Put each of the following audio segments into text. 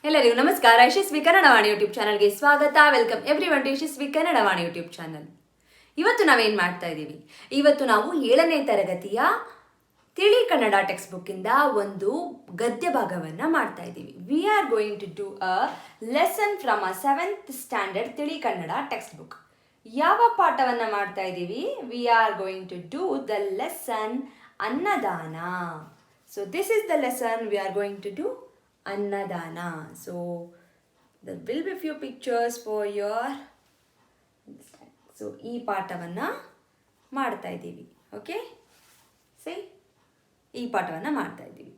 ಎಲ್ಲರಿಗೂ ನಮಸ್ಕಾರ. ಯಶಸ್ವಿ ಕನ್ನಡವಾಣಿ ಯೂಟ್ಯೂಬ್ ಚಾನಲ್ಗೆ ಸ್ವಾಗತ. Welcome everyone to Yashasvi Kannadavani YouTube channel. ಇವತ್ತು ನಾವೇನು ಮಾಡ್ತಾ ಇದ್ದೀವಿ? ಇವತ್ತು ನಾವು 7ನೇ ತರಗತಿಯ ತಿಳಿ ಕನ್ನಡ ಟೆಕ್ಸ್ಟ್ ಬುಕ್ಕಿಂದ ಒಂದು ಗದ್ಯ ಭಾಗವನ್ನು ಮಾಡ್ತಾ ಇದ್ದೀವಿ. We are going to do a lesson from a 7th standard Tili Kannada text book. ಯಾವ ಪಾಠವನ್ನು ಮಾಡ್ತಾ ಇದ್ದೀವಿ? We are going to do the lesson Annadana. So this is the lesson we are going to do Annadana. So there will be few pictures for your. So ಈ ಪಾಠವನ್ನು ಮಾಡ್ತಾ ಇದ್ದೀವಿ. Okay, ಸರಿ, ಈ ಪಾಠವನ್ನು ಮಾಡ್ತಾ ಇದ್ದೀವಿ.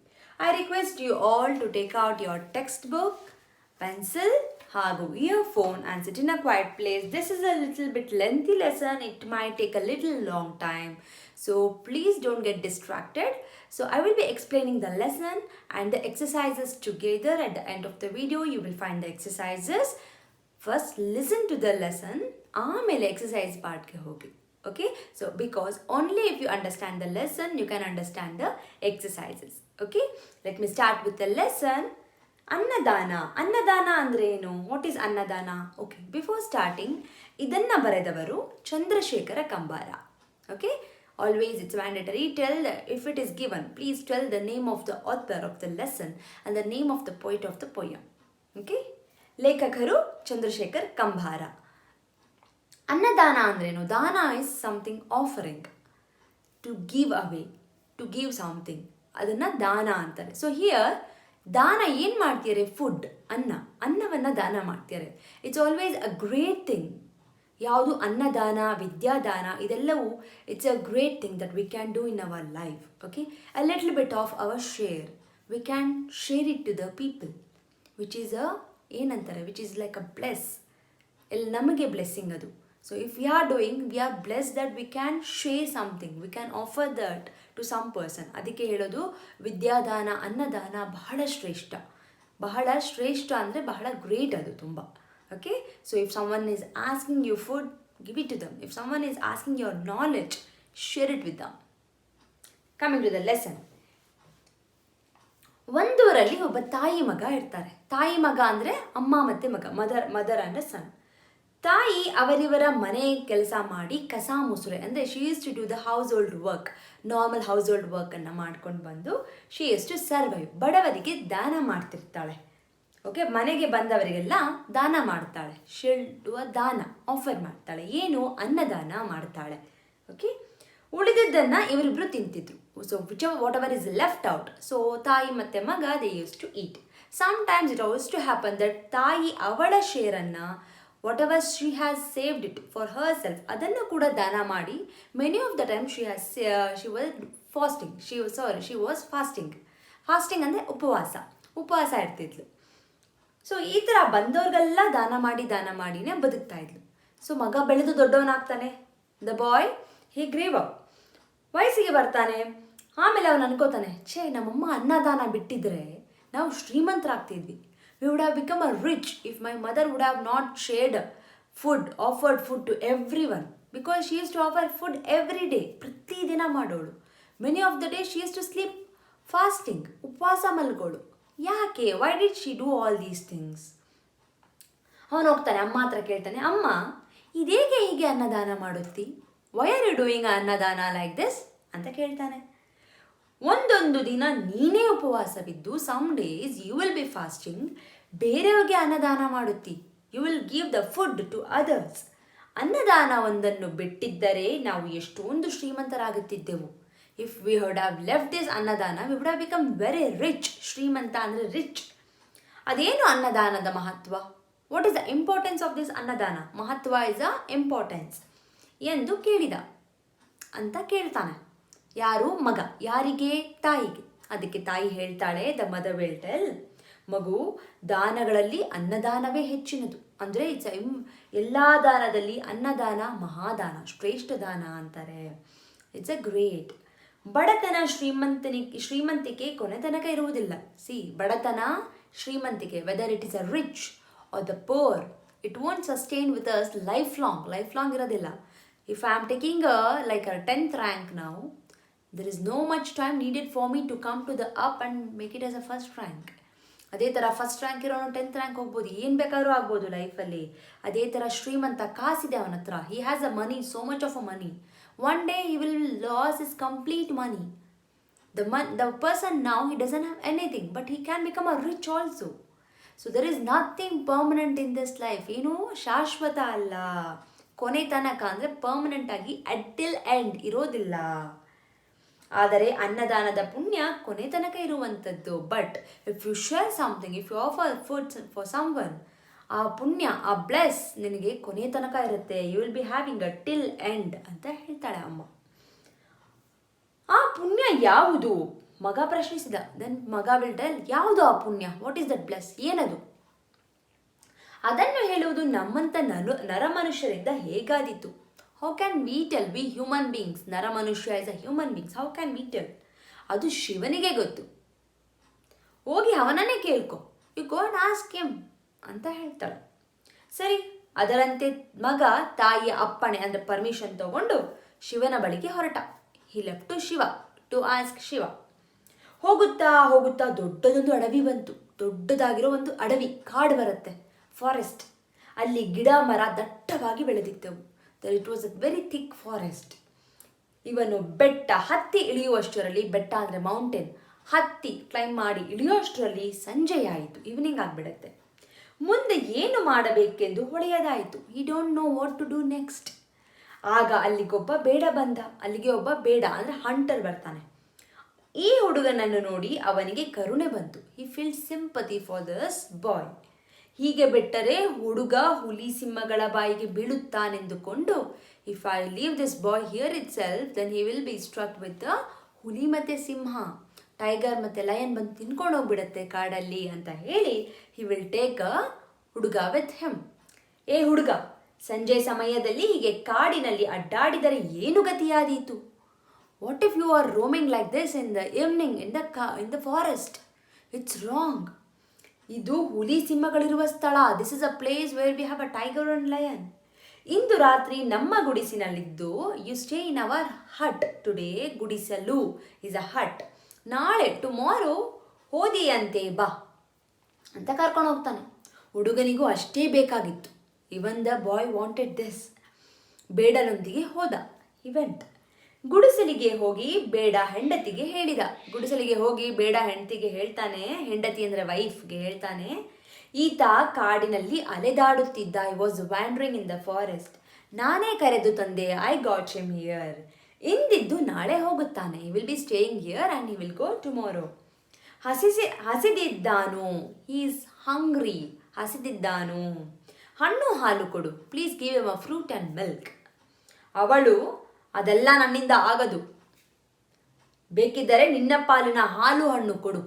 I request you all to take out your text book, pencil ಹಾಗೂ earphone and sit in a quiet place. This is a little bit lengthy lesson. It might take a little long time. So please don't get distracted. So I will be explaining the lesson and the exercises together. At the end of the video, you will find the exercises. First, listen to the lesson. ಆಮೇಲೆ exercise partಗೆ ಹೋಗಿ. Okay? So because only if you understand the lesson, you can understand the exercises. Okay? Let me start with the lesson. ಅನ್ನದಾನ. ಅನ್ನದಾನ ಅಂದರೆ ಏನು? What is annadana? Okay, before starting ಇದನ್ನು ಬರೆದವರು Chandrashekhara Kambara. Okay, always it's mandatory. If it is given, please tell the name of the author of the lesson and the name of the poet of the poem. Okay, ಲೇಖಕರು ಚಂದ್ರಶೇಖರ್ ಕಂಬಾರ. ಅನ್ನದಾನ ಅಂದ್ರೇನು? Dana is something offering, to give away, to give something, ಅದನ್ನು ದಾನ ಅಂತಾರೆ. So here ದಾನ ಏನು ಮಾಡ್ತೀರಿ? Food, ಅನ್ನವನ್ನು ದಾನ ಮಾಡ್ತೀರಿ. It's always a great thing. ಯಾವುದು? ಅನ್ನದಾನ, ವಿದ್ಯಾದಾನ, ಇದೆಲ್ಲವೂ it's a great thing that we can do in our life. Okay, a little bit of our share we can share it to the people, which is ಏನಂತಾರೆ, which is like a bless. ಇಲ್ಲಿ ನಮಗೆ blessing ಅದು. So if we are doing, we are bless that we can share something, we can offer that to some person. ಅದಕ್ಕೆ ಹೇಳೋದು ವಿದ್ಯಾದಾನ, ಅನ್ನದಾನ ಬಹಳ ಶ್ರೇಷ್ಠ. ಬಹಳ ಶ್ರೇಷ್ಠ ಅಂದರೆ ಬಹಳ ಗ್ರೇಟ್ ಅದು ತುಂಬ. Okay, so if someone is asking you food, give it to them. If someone is asking your knowledge, share it with them. Coming to the lesson. ಒಂದೂರಲ್ಲಿ ಒಬ್ಬ ತಾಯಿ ಮಗ ಇರ್ತಾರೆ. ತಾಯಿ ಮಗ ಅಂದರೆ ಅಮ್ಮ ಮತ್ತು ಮಗ, ಮದರ್ ಅಂದರೆ ಸನ್. ತಾಯಿ ಅವರಿವರ ಮನೆ ಕೆಲಸ ಮಾಡಿ ಕಸ ಮುಸುರೆ ಅಂದರೆ she is to do the household work, normal household ವರ್ಕನ್ನು ಮಾಡ್ಕೊಂಡು ಬಂದು ಶಿ ಈಸ್ ಟು ಸರ್ವೈವ್, ಬಡವರಿಗೆ ದಾನ ಮಾಡ್ತಿರ್ತಾಳೆ. ಓಕೆ, ಮನೆಗೆ ಬಂದವರಿಗೆಲ್ಲ ದಾನ ಮಾಡ್ತಾಳೆ. ಶಿಲ್ ಡೂ ಅ ದಾನ, ಆಫರ್ ಮಾಡ್ತಾಳೆ. ಏನು? ಅನ್ನದಾನ ಮಾಡ್ತಾಳೆ. ಓಕೆ, ಉಳಿದಿದ್ದನ್ನು ಇವರಿಬ್ಬರು ತಿಂತಿದ್ರು. So whatever is left out, so ತಾಯಿ ಮತ್ತು ಮಗ they use to eat. Sometimes it also to happen that ತಾಯಿ ಅವಳ ಶೇರನ್ನು, whatever she has saved it for herself, ಅದನ್ನು ಕೂಡ ದಾನ ಮಾಡಿ, many of the time she was fasting ಅಂದರೆ ಉಪವಾಸ ಇರ್ತಿದ್ಲು. ಸೊ ಈ ಥರ ಬಂದವ್ರಿಗೆಲ್ಲ ದಾನ ಮಾಡಿನೇ ಬದುಕ್ತಾ ಇದ್ಲು. ಸೊ ಮಗ ಬೆಳೆದು ದೊಡ್ಡವನಾಗ್ತಾನೆ. The boy he grave up, ವಯಸ್ಸಿಗೆ ಬರ್ತಾನೆ. ಆಮೇಲೆ ಅವನು ಅನ್ಕೋತಾನೆ, ನಮ್ಮಮ್ಮ ಅನ್ನದಾನ ಬಿಟ್ಟಿದ್ರೆ ನಾವು ಶ್ರೀಮಂತರಾಗ್ತಿದ್ವಿ. We would have become a rich if my mother would have not offered food to everyone, because she is to offer food every day. ಪ್ರತಿದಿನ ಮಾಡೋಳು. Many of the day she is to sleep fasting, ಉಪವಾಸ ಮಲ್ಗೋಳು. ಯಾಕೆ? Why did she do all these things? ಅವನು ಹೋಗ್ತಾನೆ, ಅಮ್ಮ ಹತ್ರ ಕೇಳ್ತಾನೆ, ಅಮ್ಮ ಇದೇಗೆ ಹೀಗೆ ಅನ್ನದಾನ ಮಾಡುತ್ತಿ? ವೈ ಆರ್ ಯು ಡೂಯಿಂಗ್ ಅನ್ನದಾನ ಲೈಕ್ ದಿಸ್ ಅಂತ ಕೇಳ್ತಾನೆ. ಒಂದೊಂದು ದಿನ ನೀನೇ ಉಪವಾಸ ಬಿದ್ದು, some days you will be fasting, ಬೇರೆಯವ್ರಿಗೆ ಅನ್ನದಾನ ಮಾಡುತ್ತಿ. You will give the food to others. ಅನ್ನದಾನ ಒಂದನ್ನು ಬಿಟ್ಟಿದ್ದರೆ ನಾವು ಎಷ್ಟೊಂದು ಶ್ರೀಮಂತರಾಗುತ್ತಿದ್ದೆವು. If we would have left this ಅನ್ನದಾನ, we would have become very rich. ಶ್ರೀಮಂತ ಅಂದರೆ ರಿಚ್. ಅದೇನು ಅನ್ನದಾನದ ಮಹತ್ವ? What is the importance of this ಅನ್ನದಾನ? ಮಹತ್ವ ಇಸ್ ಅ ಇಂಪಾರ್ಟೆನ್ಸ್ ಎಂದು ಕೇಳ್ತಾನೆ. ಯಾರು? ಮಗ. ಯಾರಿಗೆ? ತಾಯಿಗೆ. ಅದಕ್ಕೆ ತಾಯಿ ಹೇಳ್ತಾಳೆ, ದ ಮದರ್ ವಿಲ್ ಟೆಲ್, ಮಗು, ದಾನಗಳಲ್ಲಿ ಅನ್ನದಾನವೇ ಹೆಚ್ಚಿನದು. ಅಂದರೆ ಎಲ್ಲ ದಾನದಲ್ಲಿ ಅನ್ನದಾನ ಮಹಾದಾನ, ಶ್ರೇಷ್ಠ ದಾನ ಅಂತಾರೆ. It's a great. ಬಡತನ ಶ್ರೀಮಂತಿಕೆ ಕೊನೆ ತನಕ ಇರುವುದಿಲ್ಲ. ಬಡತನ ಶ್ರೀಮಂತಿಕೆ, whether it is a rich R the poor, it won't sustain with us lifelong ಇರೋದಿಲ್ಲ. If I am taking like a 10th rank now, there is no much time needed for me to come to the up and make it as a first rank. ಅದೇ ಥರ first rank ಇರೋನು 10th rank ಹೋಗ್ಬೋದು, ಏನು ಬೇಕಾದ್ರೂ ಆಗ್ಬೋದು ಲೈಫಲ್ಲಿ. ಅದೇ ಥರ ಶ್ರೀಮಂತ, ಕಾಸಿದೆ ಅವನ ಹತ್ರ, he has a money, so much of a money. One day he will loss is complete money. The person now, he doesn't have anything, but he can become a rich also. So there is nothing permanent in this life. ಏನು ಶಾಶ್ವತ ಅಲ್ಲ. ಕೊನೆ ತನಕ ಅಂದರೆ permanent ಆಗಿ ಅಟಿಲ್ end ಇರೋದಿಲ್ಲ. ಆದರೆ ಅನ್ನದಾನದ ಪುಣ್ಯ ಕೊನೆ ತನಕ ಇರುವಂಥದ್ದು. But if you share something, if you offer food for someone, ಆ ಪುಣ್ಯ, ಆ ಬ್ಲೆಸ್ ನಿನಗೆ ಕೊನೆ ತನಕ ಇರುತ್ತೆ. You will be having a till end ಅಂತ ಹೇಳ್ತಾಳೆ ಅಮ್ಮ. ಆ ಪುಣ್ಯ ಯಾವುದು? ಮಗ ಪ್ರಶ್ನಿಸಿದ. ದೆನ್ ಮಗ ವಿಲ್ ಟೆಲ್, ಯಾವುದು ಆ ಪುಣ್ಯ? What is that bless? ಏನದು? ಅದನ್ನು ಹೇಳುವುದು ನಮ್ಮಂಥ ನರಮನುಷ್ಯರಿಂದ ಹೇಗಾದೀತು? How can we tell? We human beings, ನರಮನುಷ್ಯ is a human beings, how can we tell? ಅದು ಶಿವನಿಗೆ ಗೊತ್ತು. ಹೋಗಿ ಅವನನ್ನೇ ಕೇಳ್ಕೊ, you go and ask him ಅಂತ ಹೇಳ್ತಾಳೆ. ಸರಿ, ಅದರಂತೆ ಮಗ ತಾಯಿಯ ಅಪ್ಪಣೆ ಅಂದರೆ ಪರ್ಮಿಷನ್ ತಗೊಂಡು ಶಿವನ ಬಳಿಗೆ ಹೊರಟ. He left to Shiva to ask Shiva. ಹೋಗುತ್ತಾ ಹೋಗುತ್ತಾ ದೊಡ್ಡದೊಂದು ಅಡವಿ ಬಂತು. ದೊಡ್ಡದಾಗಿರೋ ಒಂದು ಅಡವಿ, ಕಾಡು ಬರುತ್ತೆ, ಫಾರೆಸ್ಟ್. ಅಲ್ಲಿ ಗಿಡ ಮರ ದಟ್ಟವಾಗಿ ಬೆಳೆದಿದ್ದವು. It was a very thick forest. ಇವನು ಬೆಟ್ಟ ಹತ್ತಿ ಇಳಿಯುವಷ್ಟರಲ್ಲಿ, ಬೆಟ್ಟ ಅಂದರೆ ಮೌಂಟೇನ್, ಹತ್ತಿ ಕ್ಲೈಮ್ ಮಾಡಿ ಇಳಿಯುವಷ್ಟರಲ್ಲಿ ಸಂಜೆಯಾಯಿತು, ಈವ್ನಿಂಗ್ ಆಗಿಬಿಡುತ್ತೆ. ಮುಂದೆ ಏನು ಮಾಡಬೇಕೆಂದು ಹೊಳೆಯದಾಯಿತು. He don't know what to do next. ಆಗ ಅಲ್ಲಿಗೊಬ್ಬ ಬೇಡ ಬಂದ. ಅಲ್ಲಿಗೆ ಒಬ್ಬ ಬೇಡ ಅಂದರೆ ಹಂಟರ್ ಬರ್ತಾನೆ. ಈ ಹುಡುಗನನ್ನು ನೋಡಿ ಅವನಿಗೆ ಕರುಣೆ ಬಂತು. He feel sympathy for this boy. ಹೀಗೆ ಬಿಟ್ಟರೆ ಹುಡುಗ ಹುಲಿ ಸಿಂಹಗಳ ಬಾಯಿಗೆ ಬೀಳುತ್ತಾನೆಂದುಕೊಂಡು, if I leave this boy here itself, then he will be struck with ಹುಲಿ ಮತ್ತು ಸಿಂಹ, ಟೈಗರ್ ಮತ್ತು ಲಯನ್ ಬಂದು ತಿನ್ಕೊಂಡು ಹೋಗ್ಬಿಡತ್ತೆ ಕಾಡಲ್ಲಿ ಅಂತ ಹೇಳಿ, ಹಿ ವಿಲ್ ಟೇಕ್ ಅ ಹುಡುಗ ವಿತ್ ಹಿಮ್. ಏ ಹುಡುಗ, ಸಂಜೆ ಸಮಯದಲ್ಲಿ ಹೀಗೆ ಕಾಡಿನಲ್ಲಿ ಅಡ್ಡಾಡಿದರೆ ಏನು ಗತಿಯಾದೀತು? What if you are roaming like this in the evening in the forest? It's wrong. ಇದು ಹುಲಿ ಸಿಂಹಗಳಿರುವ ಸ್ಥಳ. This is a place where we have a tiger and lion. ಇಂದು ರಾತ್ರಿ ನಮ್ಮ ಗುಡಿಸಿನಲ್ಲಿದ್ದು, you stay in our hut today. ಗುಡಿಸಲು is a hut. ನಾಳೆ ಟುಮಾರೋ ಹೋದಿಯಂತೆ ಬಾ ಅಂತ ಕರ್ಕೊಂಡು ಹೋಗ್ತಾನೆ. ಹುಡುಗನಿಗೂ ಅಷ್ಟೇ ಬೇಕಾಗಿತ್ತು. Even the boy wanted this. ಬೇಡನೊಂದಿಗೆ ಹೋದ. ಇವೆಂಟ್ ಗುಡಿಸಲಿಗೆ ಹೋಗಿ ಬೇಡ ಹೆಂಡತಿಗೆ ಹೇಳಿದ. ಗುಡಿಸಲಿಗೆ ಹೋಗಿ ಬೇಡ ಹೆಂಡತಿಗೆ ಹೇಳ್ತಾನೆ, ಹೆಂಡತಿ ಅಂದರೆ ವೈಫ್ಗೆ ಹೇಳ್ತಾನೆ, ಈತ ಕಾಡಿನಲ್ಲಿ ಅಲೆದಾಡುತ್ತಿದ್ದ. I was wandering in the forest. ನಾನೇ ಕರೆದು ತಂದೆ. I got him here. ಇಂದಿದ್ದು ನಾಳೆ ಹೋಗುತ್ತಾನೆ. He will be staying here and he will go tomorrow. ಹಸಿದಿದ್ದಾನು. He is hungry. ಹಸಿದಿದ್ದಾನು. ಹಣ್ಣು ಹಾಲು ಕೊಡು. Please give him a fruit and milk. ಅವಳು, ಅದೆಲ್ಲ ನನ್ನಿಂದ ಆಗದು, ಬೇಕಿದ್ದರೆ ನಿನ್ನ ಪಾಲಿನ ಹಾಲು ಹಣ್ಣು ಕೊಡು.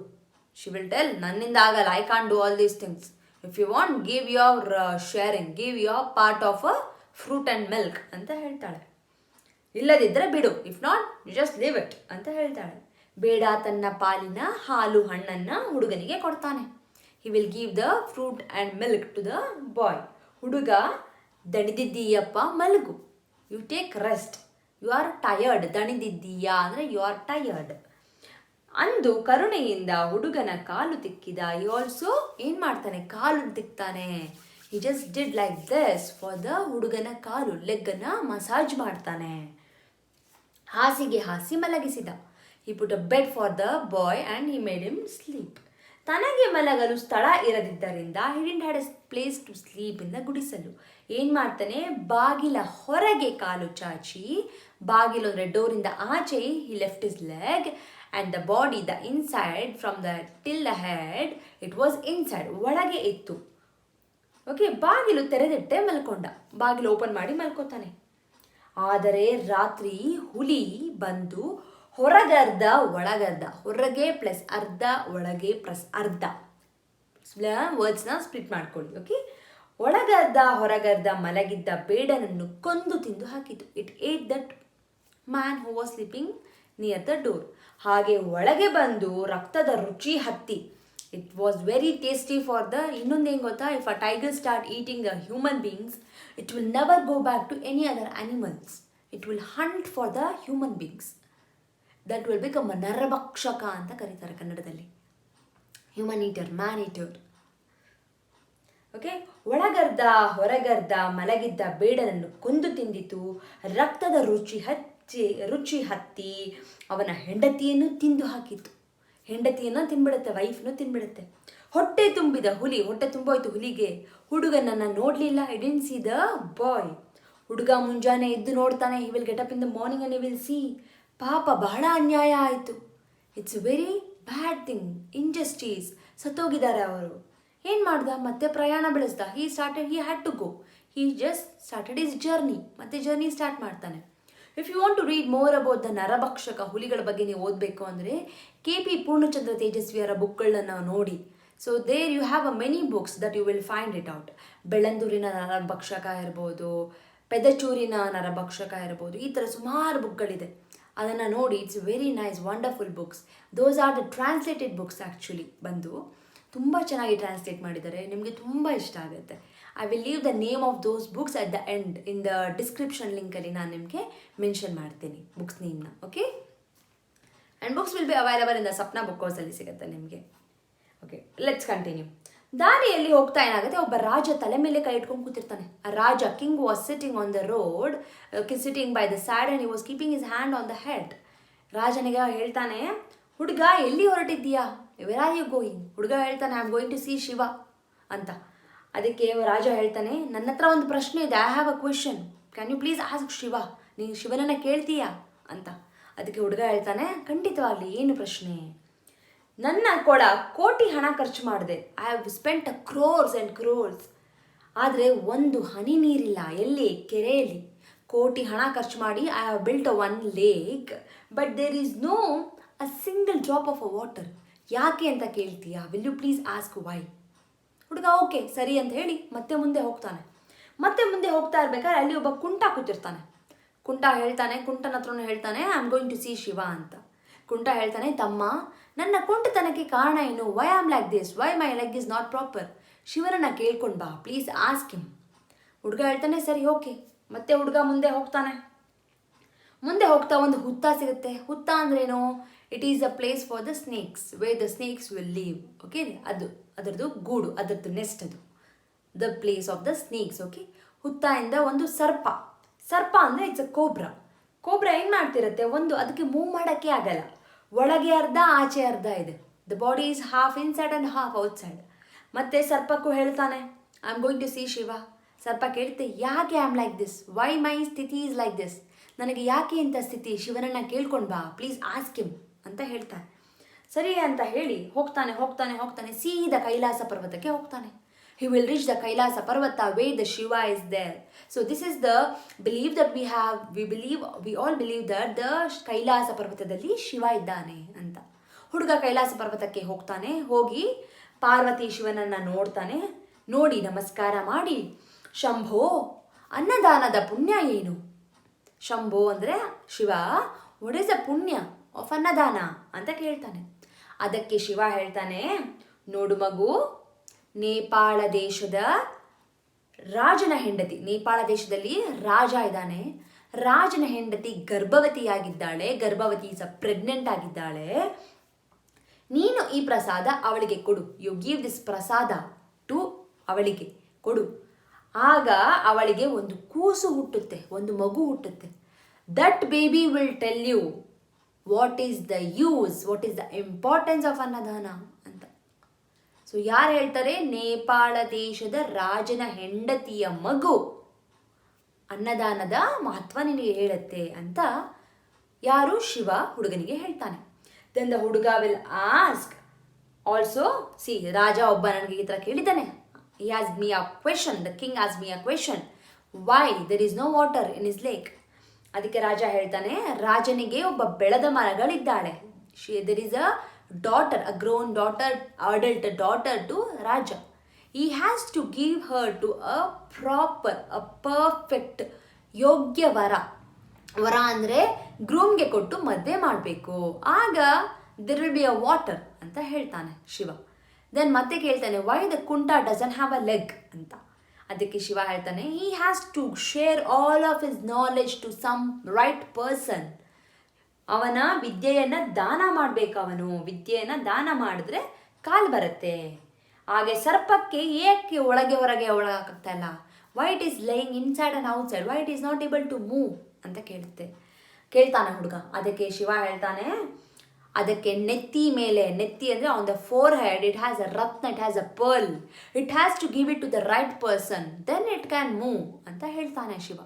ಶಿ ವಿಲ್ ಟೆಲ್, ನನ್ನಿಂದ ಆಗಲ್ಲ, I can't do all these things. If you want give your sharing, give your part of a fruit and milk ಅಂತ ಹೇಳ್ತಾಳೆ. ಇಲ್ಲದಿದ್ದರೆ ಬಿಡು, if not you just leave it ಅಂತ ಹೇಳ್ತಾಳೆ. ಬೇಡ ತನ್ನ ಪಾಲಿನ ಹಾಲು ಹಣ್ಣನ್ನು ಹುಡುಗನಿಗೆ ಕೊಡ್ತಾನೆ. He will give the fruit and milk to the boy. ಹುಡುಗ, ದಣಿದಿದ್ದೀಯಪ್ಪ ಮಲಗು, you take rest, you are tired. ದಣಿದಿದ್ದೀಯಾ ಅಂದರೆ ಯು ಆರ್ ಟಯರ್ಡ್. ಅಂದು ಕರುಣೆಯಿಂದ ಹುಡುಗನ ಕಾಲು ತಿಕ್ಕಿದ. ಈ ಆಲ್ಸೋ ಏನು ಮಾಡ್ತಾನೆ, ಕಾಲು ತಿಕ್ತಾನೆ. He just did like this for the ಹುಡುಗನ ಕಾಲು, ಲೆಗ್ಗನ್ನು ಮಸಾಜ್ ಮಾಡ್ತಾನೆ. ಹಾಸಿಗೆ ಹಾಸಿ ಮಲಗಿಸಿದ. He put a bed for the boy and he made him sleep. ತನಗೆ ಮಲಗಲು ಸ್ಥಳ ಇರದಿದ್ದರಿಂದ he didn't had a place to sleep in the ಗುಡಿಸಲು. ಏನು ಮಾಡ್ತಾನೆ, ಬಾಗಿಲ ಹೊರಗೆ ಕಾಲು ಚಾಚಿ, ಬಾಗಿಲು ಅಂದರೆ ಡೋರಿಂದ ಆಚೆ, he left his leg and the body, the inside from the till the head, it was inside, ಒಳಗೆ ಇತ್ತು. ಓಕೆ, ಬಾಗಿಲು ತೆರೆದಿಟ್ಟೆ ಮಲ್ಕೊಂಡ. ಬಾಗಿಲು ಓಪನ್ ಮಾಡಿ ಮಲ್ಕೋತಾನೆ. ಆದರೆ ರಾತ್ರಿ ಹುಲಿ ಬಂದು ಹೊರಗರ್ಧ ಒಳಗರ್ಧ, ಹೊರಗೆ ಪ್ಲಸ್ ಅರ್ಧ, ಒಳಗೆ ಪ್ಲಸ್ ಅರ್ಧ ವರ್ಡ್ಸ್ನ ಸ್ಪ್ಲಿಟ್ ಮಾಡ್ಕೊಳ್ಳಿ. ಓಕೆ, ಒಳಗರ್ಧ ಹೊರಗರ್ಧ ಮಲಗಿದ್ದ ಬೇಡನನ್ನು ಕೊಂದು ತಿಂದು ಹಾಕಿತು. It ate that man who was sleeping near the door. ಹಾಗೆ ಒಳಗೆ ಬಂದು ರಕ್ತದ ರುಚಿ ಹತ್ತಿ. It was very tasty for the. ಇನ್ನೊಂದು ಏನು ಗೊತ್ತಾ, if a tiger start eating the human beings, it will never go back to any other animals. It will hunt for the human beings. That will become a ನರಭಕ್ಷಕ ಅಂತ ಕರೀತಾರೆ ಕನ್ನಡದಲ್ಲಿ. Human eater, man eater. Okay, ಒಳಗರ್ದ ಹೊರಗರ್ದ ಮಲಗಿದ್ದ ಬೇಡನನ್ನು ಕೊಂದು ತಿಂದಿತು. ರಕ್ತದ ರುಚಿ ಹತ್ತಿ ಅವನ ಹೆಂಡತಿಯನ್ನು ತಿಂದು ಹಾಕಿತು. ಹೆಂಡತಿಯನ್ನು ತಿನ್ಬಿಡುತ್ತೆ, ವೈಫ್ನು ತಿನ್ಬಿಡುತ್ತೆ. ಹೊಟ್ಟೆ ತುಂಬಿದ ಹುಲಿ, ಹೊಟ್ಟೆ ತುಂಬೋಯ್ತು ಹುಲಿಗೆ. ಹುಡುಗನನ್ನು ನೋಡಲಿಲ್ಲ, I didn't see the boy. ಹುಡುಗ ಮುಂಜಾನೆ ಎದ್ದು ನೋಡ್ತಾನೆ, he will get up in the morning and he will see. ಪಾಪ, ಬಹಳ ಅನ್ಯಾಯ ಆಯಿತು. It's very bad thing, injustice. ಸತ್ತೋಗಿದ್ದಾರೆ ಅವರು. ಏನು ಮಾಡ್ದ, ಮತ್ತೆ ಪ್ರಯಾಣ ಬೆಳೆಸ್ದ. He had to go. He just started his journey. ಮತ್ತೆ ಜರ್ನಿ ಸ್ಟಾರ್ಟ್ ಮಾಡ್ತಾನೆ. If you want to read more about the ನರಭಕ್ಷಕ ಹುಲಿಗಳ ಬಗ್ಗೆ ನೀವು ಓದಬೇಕು ಅಂದರೆ KP ಪೂರ್ಣಚಂದ್ರ ತೇಜಸ್ವಿಯವರ ಬುಕ್ಗಳನ್ನ ನೋಡಿ. So there you have a many books that you will find it out. ಬೆಳ್ಳಂದೂರಿನ ನರಭಕ್ಷಕ ಇರ್ಬೋದು, ಪೆದಚೂರಿನ ನರಭಕ್ಷಕ ಇರ್ಬೋದು, ಈ ಥರ ಸುಮಾರು ಬುಕ್ಗಳಿದೆ. ಅದನ್ನು ನೋಡಿ. It's very nice, wonderful books. Those are the translated books. Actually ಬಂದು ತುಂಬ ಚೆನ್ನಾಗಿ ಟ್ರಾನ್ಸ್ಲೇಟ್ ಮಾಡಿದ್ದಾರೆ, ನಿಮಗೆ ತುಂಬ ಇಷ್ಟ ಆಗುತ್ತೆ. I will leave the name of those books at the end in the description ಲಿಂಕಲ್ಲಿ ನಾನು ನಿಮಗೆ ಮೆನ್ಷನ್ ಮಾಡ್ತೀನಿ ಬುಕ್ಸ್ ನೇಮ್ನ. Okay, and books will be available in the Sapna book ಹೌಸಲ್ಲಿ ಸಿಗುತ್ತೆ ನಿಮಗೆ. Okay, let's continue. ದಾರಿಯಲ್ಲಿ ಹೋಗ್ತಾ ಏನಾಗುತ್ತೆ, ಒಬ್ಬ ರಾಜ ತಲೆ ಮೇಲೆ ಕೈ ಇಟ್ಕೊಂಡು ಕೂತಿರ್ತಾನೆ. ಆ ರಾಜ, king was sitting on the road, sitting by the side and he was keeping his hand on the head. ರಾಜನಿಗೆ ಹೇಳ್ತಾನೆ, ಹುಡುಗ ಎಲ್ಲಿ ಹೊರಟಿದ್ದೀಯಾ, ವೆರ್ ಆರ್ ಯು ಗೋಯಿಂಗ್? ಹುಡುಗ ಹೇಳ್ತಾನೆ, I am going to see Shiva ಅಂತ. ಅದಕ್ಕೆ ರಾಜ ಹೇಳ್ತಾನೆ, ನನ್ನ ಹತ್ರ ಒಂದು ಪ್ರಶ್ನೆ ಇದೆ, I have a question, can you please ask Shiva? ನೀನು ಶಿವನನ್ನು ಕೇಳ್ತೀಯಾ ಅಂತ. ಅದಕ್ಕೆ ಹುಡುಗ ಹೇಳ್ತಾನೆ, ಖಂಡಿತವಾಗಲಿ, ಏನು ಪ್ರಶ್ನೆ? ನನ್ನ ಕೋಟಿ ಹಣ ಖರ್ಚು ಮಾಡಿದೆ. I have spent crores and crores. ಆದರೆ ಒಂದು ಹನಿ ನೀರಿಲ್ಲ. ಎಲ್ಲಿ? ಕೆರೆಯಲ್ಲಿ. ಕೋಟಿ ಹಣ ಖರ್ಚು ಮಾಡಿ I have built a one lake, but there is no a single drop of a water. ಯಾಕೆ ಅಂತ ಕೇಳ್ತೀಯಾ? Will you please ask why? ಹುಡುಗ ಓಕೆ ಸರಿ ಅಂತ ಹೇಳಿ ಮತ್ತೆ ಮುಂದೆ ಹೋಗ್ತಾನೆ. ಮತ್ತೆ ಮುಂದೆ ಹೋಗ್ತಾ ಇರ್ಬೇಕಾದ್ರೆ ಅಲ್ಲಿ ಒಬ್ಬ ಕುಂಟ ಕೂತಿರ್ತಾನೆ. ಕುಂಟನ ಹತ್ರನೂ ಹೇಳ್ತಾನೆ, I am going to see Shiva ಅಂತ. ಕುಂಟ ಹೇಳ್ತಾನೆ, ತಮ್ಮ, ನನ್ನ ಕುಂಟತನಕ್ಕೆ ಕಾರಣ ಏನು? Why am like this? Why my leg is not proper? ಶಿವನನ್ನ ಕೇಳ್ಕೊಂಡು ಬಾ, ಪ್ಲೀಸ್ ಆಸ್ಕ್ ಹಿಮ್. ಹುಡುಗ ಹೇಳ್ತಾನೆ, ಸರಿ ಓಕೆ. ಮತ್ತೆ ಹುಡುಗ ಮುಂದೆ ಹೋಗ್ತಾನೆ. ಮುಂದೆ ಹೋಗ್ತಾ ಒಂದು ಹುತ್ತ ಸಿಗುತ್ತೆ. ಹುತ್ತ ಅಂದ್ರೇನು? It is a place for the snakes, where the snakes will leave. Okay, ಅದರದ್ದು ಗೂಡು, ಅದರದ್ದು ನೆಸ್ಟ್, ಅದು the place of the snakes. Okay, ಹುತ್ತ ಇಂದ ಒಂದು ಸರ್ಪ ಅಂದರೆ ಇಟ್ಸ್ ಅ ಕೋಬ್ರಾ ಏನು ಮಾಡ್ತಿರುತ್ತೆ, ಅದಕ್ಕೆ ಮೂವ್ ಮಾಡೋಕ್ಕೆ ಆಗಲ್ಲ. ಒಳಗೆ ಅರ್ಧ, ಆಚೆ ಅರ್ಧ ಇದೆ. The body is half inside and half outside. ಮತ್ತೆ ಸರ್ಪಕ್ಕೂ ಹೇಳ್ತಾನೆ, I am going to see Shiva. ಸರ್ಪ ಕೇಳುತ್ತೆ, ಯಾಕೆ I am like this? Why my sthiti is like this? ನನಗೆ ಯಾಕೆ ಇಂಥ ಸ್ಥಿತಿ? ಶಿವನನ್ನು ಕೇಳ್ಕೊಂಡು ಬಾ, ಪ್ಲೀಸ್ ಆಸ್ಕ್ ಹಿಮ್ ಅಂತ ಹೇಳ್ತಾನೆ. ಸರಿ ಅಂತ ಹೇಳಿ ಹೋಗ್ತಾನೆ ಸೀದಾ ಕೈಲಾಸ ಪರ್ವತಕ್ಕೆ ಹೋಗ್ತಾನೆ. He will reach the Kailasa Parvata where the Shiva is there. So this is the belief that we have. We all believe that the Kailasa ಪರ್ವತದಲ್ಲಿ ಶಿವ ಇದ್ದಾನೆ ಅಂತ. ಹುಡುಗ ಕೈಲಾಸ ಪರ್ವತಕ್ಕೆ ಹೋಗ್ತಾನೆ. ಹೋಗಿ ಪಾರ್ವತಿ ಶಿವನನ್ನು ನೋಡ್ತಾನೆ. ನೋಡಿ ನಮಸ್ಕಾರ ಮಾಡಿ, ಶಂಭೋ, ಅನ್ನದಾನದ ಪುಣ್ಯ ಏನು? ಶಂಭೋ ಅಂದರೆ ಶಿವ, ವಾಟ್ ಈಸ್ ದ ಪುಣ್ಯ ಆಫ್ ಅನ್ನದಾನ ಅಂತ ಕೇಳ್ತಾನೆ. ಅದಕ್ಕೆ ಶಿವ ಹೇಳ್ತಾನೆ, ನೋಡು ಮಗು, ನೇಪಾಳ ದೇಶದ ರಾಜನ ಹೆಂಡತಿ, ನೇಪಾಳ ದೇಶದಲ್ಲಿ ರಾಜ ಇದ್ದಾನೆ. ರಾಜನ ಹೆಂಡತಿ ಗರ್ಭವತಿಯಾಗಿದ್ದಾಳೆ. ಗರ್ಭವತಿ ಪ್ರೆಗ್ನೆಂಟ್ ಆಗಿದ್ದಾಳೆ. ನೀನು ಈ ಪ್ರಸಾದ ಅವಳಿಗೆ ಕೊಡು. ಯು ಗಿವ್ ದಿಸ್ ಪ್ರಸಾದ ಟು ಅವಳಿಗೆ ಕೊಡು. ಆಗ ಅವಳಿಗೆ ಒಂದು ಕೂಸು ಹುಟ್ಟುತ್ತೆ, ಒಂದು ಮಗು ಹುಟ್ಟುತ್ತೆ. That baby will tell you what is the use, what is the importance of annadana ಅಂತ. ಸೊ ಯಾರು ಹೇಳ್ತಾರೆ? ನೇಪಾಳ ದೇಶದ ರಾಜನ ಹೆಂಡತಿಯ ಮಗು ಅನ್ನದಾನದ ಮಹತ್ವ ನಿನಗೆ ಹೇಳುತ್ತೆ ಅಂತ ಯಾರು? ಶಿವ ಹುಡುಗನಿಗೆ ಹೇಳ್ತಾನೆ. ದೆನ್ ದ ಹುಡುಗ ವಿಲ್ ಆಸ್ಕ್ ಆಲ್ಸೋ, ಸಿ ರಾಜ ಒಬ್ಬ ನನಗೆ ಈ ಥರ ಕೇಳಿದ್ದಾನೆ. he asked me a question, the king asked me a question, why there is no water in his lake? ಅದಕ್ಕೆ ರಾಜ ಹೇಳ್ತಾನೆ, ರಾಜನಿಗೆ ಒಬ್ಬ ಬೆಳೆದ ಮರಗಳಿದ್ದಾಳೆ. there is a daughter, a grown daughter, adult daughter to Raja. He has to give her to a proper, a perfect, ಯೋಗ್ಯ ವರ. ವರ ಅಂದರೆ ಗ್ರೂಮ್ಗೆ ಕೊಟ್ಟು ಮದುವೆ ಮಾಡಬೇಕು. ಆಗ there will be a water ಅಂತ ಹೇಳ್ತಾನೆ ಶಿವ. ದೆನ್ ಮತ್ತೆ ಕೇಳ್ತಾನೆ, why the kunta doesn't have a leg ಅಂತ. ಅದಕ್ಕೆ ಶಿವ ಹೇಳ್ತಾನೆ, he has to share all of his knowledge to some right person. ಅವನ ವಿದ್ಯೆಯನ್ನು ದಾನ ಮಾಡಬೇಕು. ಅವನು ವಿದ್ಯೆಯನ್ನು ದಾನ ಮಾಡಿದ್ರೆ ಕಾಲು ಬರುತ್ತೆ. ಹಾಗೆ ಸರ್ಪಕ್ಕೆ ಏಕೆ ಒಳಗೆ ಹೊರಗೆ ಒಳಗಾಗ್ತಾ ಇಲ್ಲ? Why it is lying inside and outside, why it is not able to move ಅಂತ ಕೇಳ್ತಾನೆ ಹುಡುಗ. ಅದಕ್ಕೆ ಶಿವ ಹೇಳ್ತಾನೆ, ಅದಕ್ಕೆ ನೆತ್ತಿ ಮೇಲೆ, ನೆತ್ತಿ ಅಂದರೆ on the forehead it has a ratna, it has a pearl, it has to give it to the right person, then it can move ಅಂತ ಹೇಳ್ತಾನೆ ಶಿವ.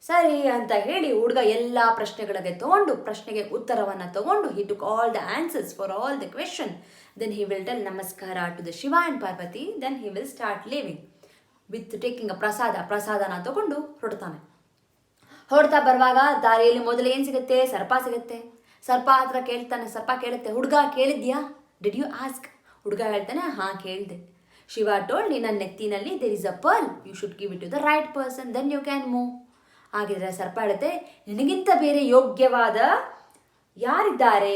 ಸರಿ ಅಂತ ಹೇಳಿ ಹುಡುಗ ಎಲ್ಲ ಪ್ರಶ್ನೆಗೆ ಉತ್ತರವನ್ನು ತಗೊಂಡು he took all the answers for all the question. Then he will tell namaskara to the Shiva and Parvati. Then he will start living with taking a ಪ್ರಸಾದನ ತಗೊಂಡು ಹೊರಡ್ತಾನೆ. ಹೊರಡ್ತಾ ಬರುವಾಗ ದಾರಿಯಲ್ಲಿ ಮೊದಲು ಏನು ಸಿಗುತ್ತೆ? ಸರ್ಪ ಸಿಗುತ್ತೆ. ಸರ್ಪ ಕೇಳುತ್ತೆ, ಹುಡುಗ ಕೇಳಿದ್ಯಾ? Did you ask? ಹುಡುಗ ಹೇಳ್ತಾನೆ, ಹಾಂ ಕೇಳಿದೆ. ಶಿವ ಟೋಲ್ಡ್, ನಿನ್ನ ನೆತ್ತಿನಲ್ಲಿ there is a pearl, you should give it to the right person, then you can move. ಹಾಗಿದ್ರೆ ಸರ್ಪ ಹೇಳುತ್ತೆ, ನಿನಗಿಂತ ಬೇರೆ ಯೋಗ್ಯವಾದ ಯಾರಿದ್ದಾರೆ?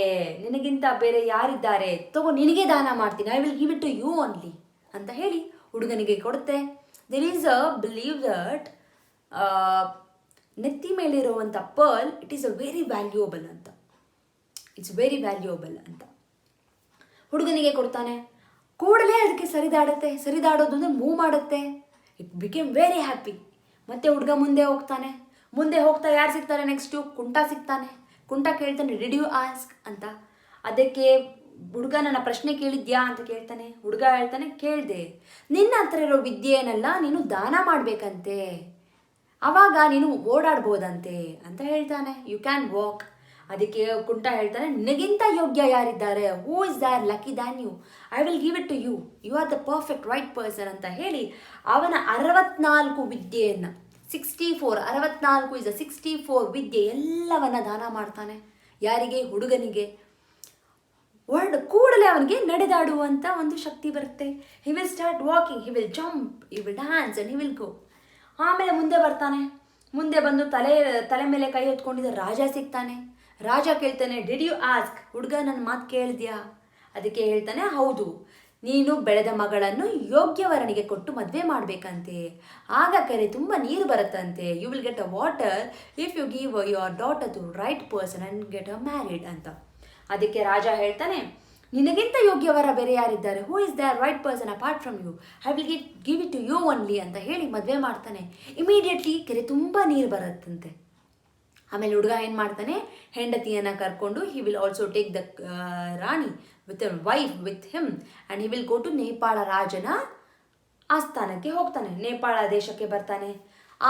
ತಗೋ, ನಿನಗೆ ದಾನ ಮಾಡ್ತೀನಿ, I will give it to you only ಅಂತ ಹೇಳಿ ಹುಡುಗನಿಗೆ ಕೊಡುತ್ತೆ. There is a believe that ನೆತ್ತಿ ಮೇಲಿರುವಂಥ pearl it is a very valuable ಅಂತ, ಇಟ್ಸ್ ವೆರಿ ವ್ಯಾಲ್ಯೂಯಬಲ್ ಅಂತ ಹುಡುಗನಿಗೆ ಕೊಡ್ತಾನೆ. ಕೂಡಲೇ ಅದಕ್ಕೆ ಸರಿದಾಡೋದು ಅಂದರೆ ಮೂವ್ ಮಾಡುತ್ತೆ. It became very happy. ಮತ್ತೆ ಹುಡುಗ ಮುಂದೆ ಹೋಗ್ತಾ ಯಾರು ಸಿಗ್ತಾರೆ? ನೆಕ್ಸ್ಟು ಕುಂಟ ಸಿಗ್ತಾನೆ. ಕುಂಟ ಕೇಳ್ತಾನೆ, ಡಿಡ್ ಯು ಆಸ್ಕ್ ಅಂತ. ಅದಕ್ಕೆ ಹುಡುಗ ನನ್ನ ಪ್ರಶ್ನೆ ಕೇಳಿದ್ಯಾ ಅಂತ ಕೇಳ್ತಾನೆ. ಹುಡುಗ ಹೇಳ್ತಾನೆ, ಕೇಳಿದೆ. ನಿನ್ನ ಹತ್ರ ಇರೋ ವಿದ್ಯೆಯನ್ನೆಲ್ಲ ನೀನು ದಾನ ಮಾಡಬೇಕಂತೆ, ಆವಾಗ ನೀನು ಓಡಾಡ್ಬೋದಂತೆ ಅಂತ ಹೇಳ್ತಾನೆ. You can walk. ಅದಕ್ಕೆ ಕುಂಟ ಹೇಳ್ತಾನೆ, ನಿನಗಿಂತ ಯೋಗ್ಯ ಯಾರಿದ್ದಾರೆ? Who is there luckier than you? I will give it to you, you are the perfect right person ಅಂತ ಹೇಳಿ ಅವನ 64 ವಿದ್ಯೆಯನ್ನು 64 ಇಸ್ 64 ವಿದ್ಯೆ ಎಲ್ಲವನ್ನ ದಾನ ಮಾಡ್ತಾನೆ. ಯಾರಿಗೆ? ಹುಡುಗನಿಗೆ. ಕೂಡಲೇ ಅವನಿಗೆ ನಡೆದಾಡುವಂಥ ಒಂದು ಶಕ್ತಿ ಬರುತ್ತೆ. ಹಿ will start walking, he will jump, he will dance and he will ಗೋ. ಆಮೇಲೆ ಮುಂದೆ ಬಂದು ತಲೆ ಮೇಲೆ ಕೈ ಹೊತ್ಕೊಂಡಿದ್ದ ರಾಜ ಸಿಗ್ತಾನೆ. ರಾಜ ಕೇಳ್ತಾನೆ, ಡಿಡ್ ಯು ಆಸ್ಕ್? ಹುಡುಗ ನನ್ನ ಮಾತು ಕೇಳಿದ್ಯಾ? ಅದಕ್ಕೆ ಹೇಳ್ತಾನೆ, ಹೌದು, ನೀನು ಬೆಳೆದ ಮಗಳನ್ನು ಯೋಗ್ಯವರನಿಗೆ ಕೊಟ್ಟು ಮದುವೆ ಮಾಡಬೇಕಂತೆ, ಆಗ ಕೆರೆ ತುಂಬ ನೀರು ಬರುತ್ತಂತೆ. You will get a water if you give your daughter to right person and get a married ಅಂತ. ಅದಕ್ಕೆ ರಾಜ ಹೇಳ್ತಾನೆ, ನಿನಗಿಂತ ಯೋಗ್ಯವರ ಬೇರೆ ಯಾರಿದ್ದಾರೆ? Who is there right person apart from you? I will give it to you only ಅಂತ ಹೇಳಿ ಮದುವೆ ಮಾಡ್ತಾನೆ. ಇಮಿಡಿಯೇಟ್ಲಿ ಕೆರೆ ತುಂಬ ನೀರು ಬರುತ್ತಂತೆ. ಆಮೇಲೆ ಹುಡುಗ ಏನು ಮಾಡ್ತಾನೆ? ಹೆಂಡತಿಯನ್ನು ಕರ್ಕೊಂಡು he will also take the rani with wife with him and he will go to Nepal ರಾಜನ ಆಸ್ಥಾನಕ್ಕೆ ಹೋಗ್ತಾನೆ. ನೇಪಾಳ ದೇಶಕ್ಕೆ ಬರ್ತಾನೆ.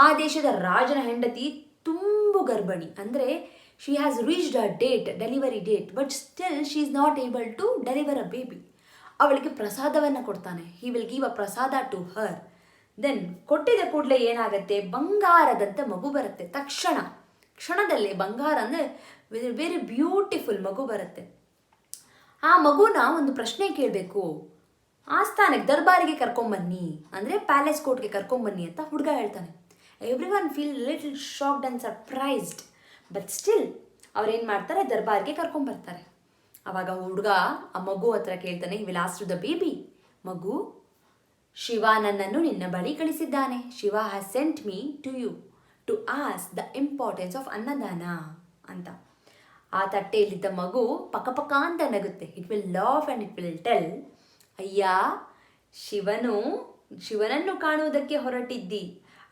ಆ ದೇಶದ ರಾಜನ ಹೆಂಡತಿ ತುಂಬು ಗರ್ಭಿಣಿ, ಅಂದರೆ she has reached a delivery date, but still she is not able to deliver a baby. ಅವಳಿಗೆ ಪ್ರಸಾದವನ್ನು ಕೊಡ್ತಾನೆ. ಹಿ ವಿಲ್ ಗಿವ್ ಅ ಪ್ರಸಾದ ಟು ಹರ್. ದೆನ್ ಕೊಟ್ಟಿದ ಕೂಡಲೇ ಏನಾಗುತ್ತೆ? ಬಂಗಾರದಂಥ ಮಗು ಬರುತ್ತೆ. ಕ್ಷಣದಲ್ಲೇ ಬಂಗಾರ ಅಂದರೆ ವೆರಿ ಬ್ಯೂಟಿಫುಲ್ ಮಗು ಬರುತ್ತೆ. ಆ ಮಗುನ ಒಂದು ಪ್ರಶ್ನೆ ಕೇಳಬೇಕು, ಆಸ್ಥಾನಕ್ಕೆ ದರ್ಬಾರಿಗೆ ಕರ್ಕೊಂಬನ್ನಿ, ಅಂದರೆ ಪ್ಯಾಲೇಸ್ ಕೋರ್ಟ್ಗೆ ಕರ್ಕೊಂಬನ್ನಿ ಅಂತ ಹುಡುಗ ಹೇಳ್ತಾನೆ. Every one feel little shocked and surprised, but still ಅವ್ರೇನು ಮಾಡ್ತಾರೆ? ದರ್ಬಾರ್ಗೆ ಕರ್ಕೊಂಬರ್ತಾರೆ. ಆವಾಗ ಹುಡುಗ ಆ ಮಗು ಹತ್ರ ಕೇಳ್ತಾನೆ, will ask to the baby, ಮಗು, ಶಿವ ನನ್ನನ್ನು ನಿನ್ನ ಬಳಿ ಕಳಿಸಿದ್ದಾನೆ. Shiva has sent me to you to ask the importance of annadana ಅಂತ. ಆ ತಟ್ಟೆಯಲ್ಲಿದ್ದ ಮಗು ಪಕ್ಕ ಅಂತ ನಗುತ್ತೆ. It will laugh and it will tell, ಅಯ್ಯ, ಶಿವನನ್ನು ಕಾಣುವುದಕ್ಕೆ ಹೊರಟಿದ್ದಿ,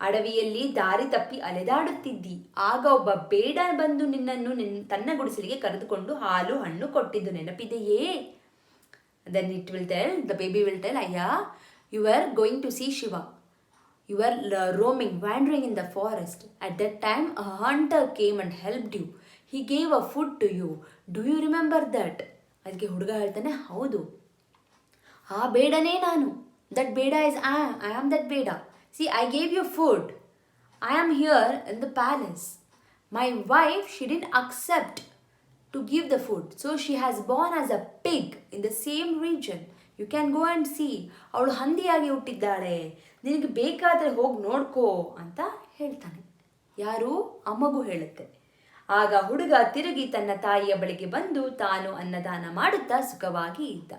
ಅಡವಿಯಲ್ಲಿ ದಾರಿ ತಪ್ಪಿ ಅಲೆದಾಡುತ್ತಿದ್ದಿ, ಆಗ ಒಬ್ಬ ಬೇಡ ಬಂದು ನಿನ್ನನ್ನು ತನ್ನ ಗುಡಿಸಲಿಗೆ ಕರೆದುಕೊಂಡು ಹಾಲು ಹಣ್ಣು ಕೊಟ್ಟಿದ್ದು ನೆನಪಿದೆಯೇ? Then it will tell, the baby will tell, ಅಯ್ಯ, you are going to see Shiva, you were wandering in the forest. At that time, a hunter came and helped you. He gave a food to you. Do you remember that? ಅದಕ್ಕೆ ಹುಡುಗ ಹೇಳ್ತಾನೆ, ಹೌದು, ಆ ಬೇಡನೇ ನಾನು. That ಬೇಡ is I am that ಬೇಡ. See, I gave you food. I am here in the palace. My wife, she didn't accept to give the food. So she has born as a pig in the same region. You can go and see. ಅವಳು ಹಂದಿಯಾಗಿ ಹುಟ್ಟಿದ್ದಾಳೆ, ನಿನಗೆ ಬೇಕಾದರೆ ಹೋಗಿ ನೋಡ್ಕೋ ಅಂತ ಹೇಳ್ತಾನೆ. ಯಾರು? ಆ ಮಗು ಹೇಳುತ್ತೆ. ಆಗ ಹುಡುಗ ತಿರುಗಿ ತನ್ನ ತಾಯಿಯ ಬಳಿಗೆ ಬಂದು ತಾನು ಅನ್ನದಾನ ಮಾಡುತ್ತಾ ಸುಖವಾಗಿ ಇದ್ದ.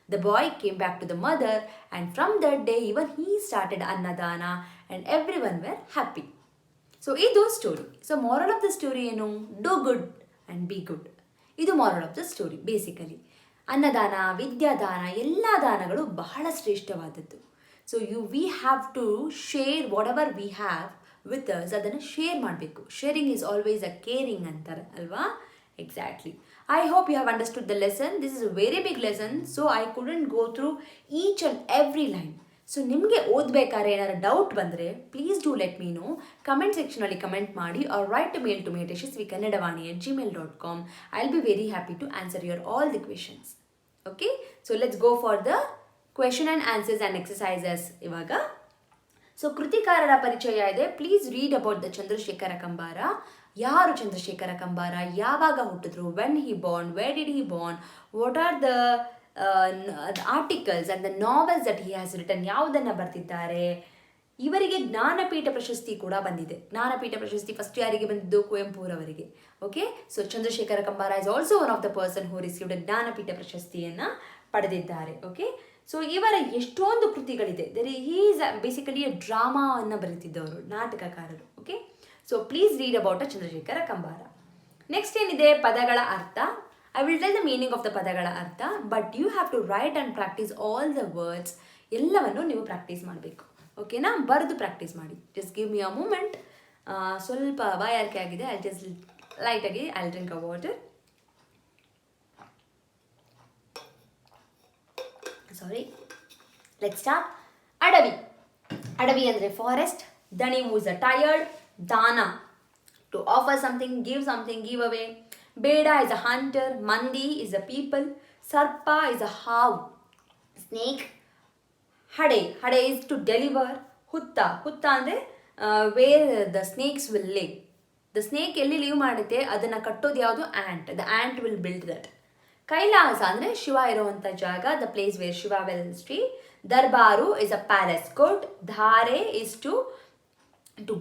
The boy came back to the mother and from that day even he started annadana and every one were happy. So ಇದು story. So moral of the story ಏನು? Do good and be good. ಇದು moral of the story basically. ಅನ್ನದಾನ, ವಿದ್ಯಾದಾನ, ಎಲ್ಲ ದಾನಗಳು ಬಹಳ ಶ್ರೇಷ್ಠವಾದದ್ದು. So we have to share whatever we have with us, ಅದನ್ನು ಶೇರ್ ಮಾಡಬೇಕು. Sharing is always a caring ಅಂತಾರೆ ಅಲ್ವಾ? Exactly. I hope you have understood the lesson. This is a very big lesson, so I couldn't go through each and every line. So ನಿಮಗೆ ಓದಬೇಕಾದ್ರೆ ಏನಾದ್ರು doubt ಬಂದರೆ please do let me know. Comment ಸೆಕ್ಷನಲ್ಲಿ comment ಮಾಡಿ, or write to mail to me @yashasvikannadavani@gmail.com. I will be very happy to answer your all the questions. Okay, so let's go for the question and answers and exercises. ಇವಾಗ so ಕೃತಿಕಾರರ ಪರಿಚಯ ಇದೆ. Please read about the Chandrashekhara Kambara. ಯಾರು ಚಂದ್ರಶೇಖರ ಕಂಬಾರ? ಯಾವಾಗ ಹುಟ್ಟಿದ್ರು? When he born? Where did he born? What are the articles and the novels that he has written? ಯಾವುದನ್ನು ಬರೆದಿದ್ದಾರೆ? ಇವರಿಗೆ ಜ್ಞಾನಪೀಠ ಪ್ರಶಸ್ತಿ ಕೂಡ ಬಂದಿದೆ. ಜ್ಞಾನಪೀಠ ಪ್ರಶಸ್ತಿ ಫಸ್ಟ್ ಯಾರಿಗೆ ಬಂದಿದ್ದು? ಕುವೆಂಪುರವರಿಗೆ. Okay, so Chandrashekhara Kambara is also one of the person who received Jnanpith ಪ್ರಶಸ್ತಿಯನ್ನು ಪಡೆದಿದ್ದಾರೆ. ಓಕೆ, ಸೊ ಇವರ ಎಷ್ಟೊಂದು ಕೃತಿಗಳಿದೆ. He is basically ಡ್ರಾಮಾವನ್ನು ಬರೀತಿದ್ದವರು, ನಾಟಕಕಾರರು. Okay, so please read about Chandrashekhara Kambara. Next ಏನಿದೆ? ಪದಗಳ ಅರ್ಥ. I will tell the meaning of the ಪದಗಳ ಅರ್ಥ, but you have to right and practice all the words. ಎಲ್ಲವನ್ನು ನೀವು ಪ್ರಾಕ್ಟೀಸ್ ಮಾಡಬೇಕು. ಓಕೆನಾ? ಬರೆದು ಪ್ರಾಕ್ಟೀಸ್ ಮಾಡಿ. Just give me a moment. ಸ್ವಲ್ಪ ಬಾಯಾರಿಕೆ ಆಗಿದೆ. ಐ ಜಸ್ಟ್ ಲೈಟಾಗಿ I drink a water. Sorry, let's start. ಅಡವಿ. ಅಡವಿ ಅಂದರೆ ಫಾರೆಸ್ಟ್. ದಣಿವು ಇಸ್ ಅ ಟಯರ್ಡ್. ದಾನ, to offer something, give away. ಬೇಡ ಇಸ್ ಅ ಹಂಟರ್. ಮಂದಿ ಇಸ್ ಅ ಪೀಪಲ್. ಸರ್ಪ ಇಸ್ ಅ ಹಾವ್, ಸ್ನೇಕ್. ಹಡೆ ಇಸ್ ಟು ಡೆಲಿವರ್. ಹುತ್ತ ಅಂದರೆ where the snakes will live. The snake ಎಲ್ಲಿ ಲಿವ್ ಮಾಡುತ್ತೆ ಅದನ್ನು ಕಟ್ಟೋದು ಯಾವುದು? Ant. The ant will build that. Kailasa ಅಂದರೆ ಶಿವ ಇರುವಂಥ ಜಾಗ, the place where Shiva will stay. ದರ್ಬಾರು ಇಸ್ ಅ ಪ್ಯಾಲೇಸ್, ಕೋರ್ಟ್. ಧಾರೆ is to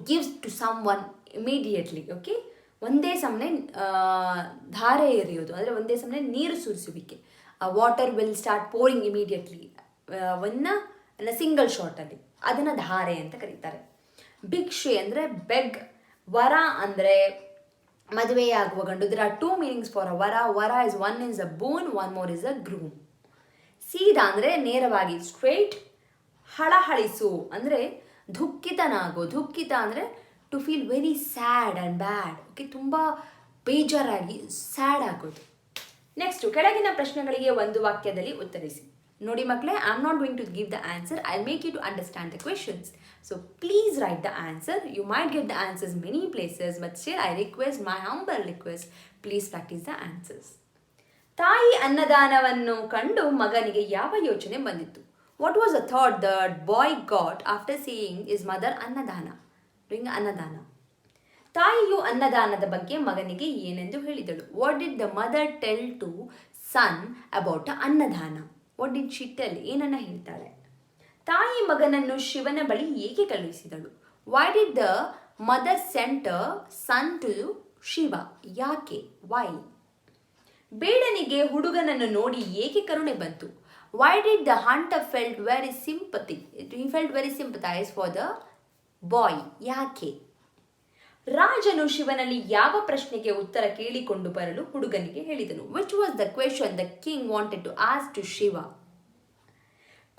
give to someone immediately. Okay, ಒಂದೇ ಸಮನೆ ಧಾರೆ ಎರೆಯೋದು ಅಂದರೆ ಒಂದೇ ಸಮನೆ ನೀರು ಸುರಿಸುವಿಕೆ. Water will start pouring immediately ಒನ್ನ ಸಿಂಗಲ್ ಶಾಟಲ್ಲಿ. ಅದನ್ನು ಧಾರೆ ಅಂತ ಕರೀತಾರೆ. ಭಿಕ್ಷೆ ಅಂದರೆ ಬೆಗ್. ವರ ಅಂದರೆ ಮದುವೆಯಾಗುವ ಗಂಡು. There are 2 meanings for a vara. Vara is one is a bone, one more is a groom. ಸೀದಾ ಅಂದರೆ ನೇರವಾಗಿ, ಸ್ಟ್ರೇಟ್. ಹಳಹಳಿಸು ಅಂದರೆ ದುಃಖಿತನಾಗು. ದುಃಖಿತ ಅಂದರೆ to feel very sad and bad. Okay, ತುಂಬ ಬೇಜಾರಾಗಿ ಸ್ಯಾಡ್ ಆಗೋದು. ನೆಕ್ಸ್ಟು, ಕೆಳಗಿನ ಪ್ರಶ್ನೆಗಳಿಗೆ ಒಂದು ವಾಕ್ಯದಲ್ಲಿ ಉತ್ತರಿಸಿ. ನೋಡಿ ಮಕ್ಕಳೇ, I am not going to give the answer. I make you to understand the questions. So please write the answer. You might get the answers many places, but still I request, my humble request, please practise the answers. ತಾಯಿ ಅನ್ನದಾನವನ್ನು ಕಂಡು ಮಗನಿಗೆ ಯಾವ ಯೋಚನೆ ಬಂದಿತ್ತು? What was the thought that boy got after seeing is mother annadana during annadana? ತಾಯಿಯು ಅನ್ನದಾನದ ಬಗ್ಗೆ ಮಗನಿಗೆ ಏನೆಂದು ಹೇಳಿದಳು? What did the mother tell to son about annadana? What did she tell? ಏನನ್ನ ಹೇಳ್ತಾಳೆ? ತಾಯಿ ಮಗನನ್ನು ಶಿವನ ಬಳಿ ಏಕೆ ಕಳುಹಿಸಿದಳು? Why did the mother sent son to Shiva? ಯಾಕೆ? ವೈ? ಬೇಡನಿಗೆ ಹುಡುಗನನ್ನು ನೋಡಿ ಏಕೆ ಕರುಣೆ ಬಂತು? Why did the hunter felt very sympathy? He felt very sympathise for the boy. ಯಾಕೆ? ರಾಜನು ಶಿವನಲ್ಲಿ ಯಾವ ಪ್ರಶ್ನೆಗೆ ಉತ್ತರ ಕೇಳಿಕೊಂಡು ಬರಲು ಹುಡುಗನಿಗೆ ಹೇಳಿದನು? Which was the question the king wanted to ask to Shiva?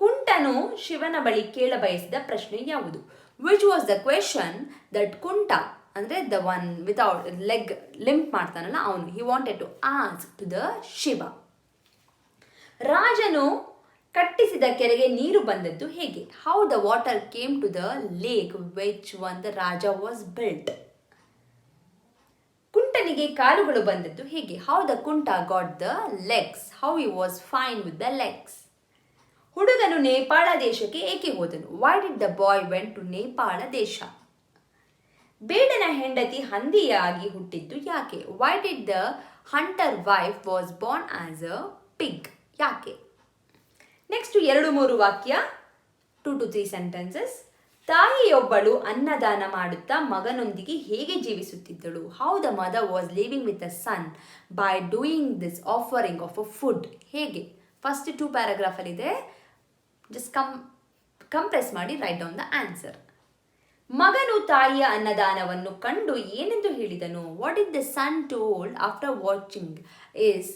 ಕುಂಟನು ಶಿವನ ಬಳಿ ಕೇಳಬಯಸಿದ ಪ್ರಶ್ನೆ ಯಾವುದು? Which was the question that ಕುಂಟ ಅಂದರೆ the one without leg, limp ಮಾಡ್ತಾನಲ್ಲ ಅವನು, he wanted to ask to the Shiva. ರಾಜನು ಕಟ್ಟಿಸಿದ ಕೆರೆಗೆ ನೀರು ಬಂದದ್ದು ಹೇಗೆ? How the water came to the lake which one the raja was built? ಕುಂಟನಿಗೆ ಕಾಲುಗಳು ಬಂದದ್ದು ಹೇಗೆ? How the kunta got the legs? How he was fine with the legs? ಹುಡುಗನು ನೇಪಾಳ ದೇಶಕ್ಕೆ ಏಕೆ ಹೋದನು? Why did the boy went to Nepal desha? ಬೇಡನ ಹೆಂಡತಿ ಹಂದಿಯಾಗಿ ಹುಟ್ಟಿದ್ದು ಯಾಕೆ? Why did the hunter wife was born as a pig? ಯಾಕೆ? ನೆಕ್ಸ್ಟ್ 2-3 ವಾಕ್ಯ, 2 to 3 ಸೆಂಟೆನ್ಸಸ್. ತಾಯಿಯೊಬ್ಬಳು ಅನ್ನದಾನ ಮಾಡುತ್ತಾ ಮಗನೊಂದಿಗೆ ಹೇಗೆ ಜೀವಿಸುತ್ತಿದ್ದಳು? How the mother was living with a son by doing this offering of a food? ಹೇಗೆ? ಫಸ್ಟ್ 2 ಪ್ಯಾರಾಗ್ರಾಫಲ್ಲಿದೆ, ಜಸ್ಟ್ ಕಂಪ್ರೆಸ್ ಮಾಡಿ ರೈಟ್ ಡೌನ್ ದ ಆನ್ಸರ್. ಮಗನು ತಾಯಿಯ ಅನ್ನದಾನವನ್ನು ಕಂಡು ಏನೆಂದು ಹೇಳಿದನು? What is the son told after watching his